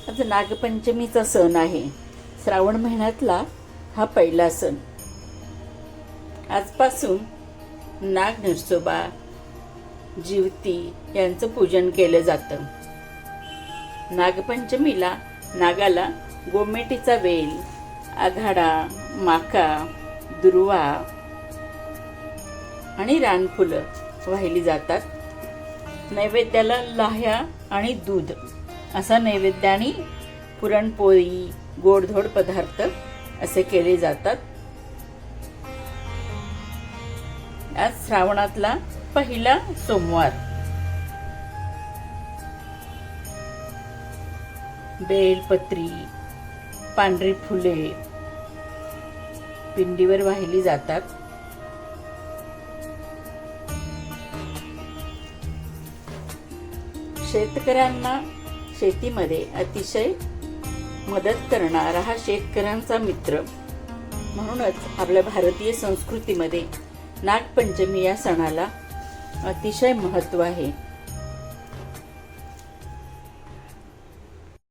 आज नागपंचमीचा सण आहे. श्रावण महिन्यातला हा पहिला सण. आजपासून नाग नरसोबा, जिवती यांचं पूजन केलं जातं. नागपंचमीला नागाला गोमेटीचा वेल, आघाडा, माका, दुर्वा आणि रानफुलं वाहिली जातात. नैवेद्याला लाह्या आणि दूध असा नैवेद्य आणि पुरणपोळी, गोडधोड पदार्थ असे केले जातात. आज श्रावणातला पहिला सोमवार. बेलपत्री, पांढरी फुले पिंडीवर वाहिली जातात. शेतकऱ्यांना शेतीमध्ये अतिशय मदत करणारा हा शेतकऱ्यांचा मित्र. म्हणूनच आपल्या भारतीय संस्कृतीमध्ये नागपंचमी या सणाला अतिशय महत्त्व आहे.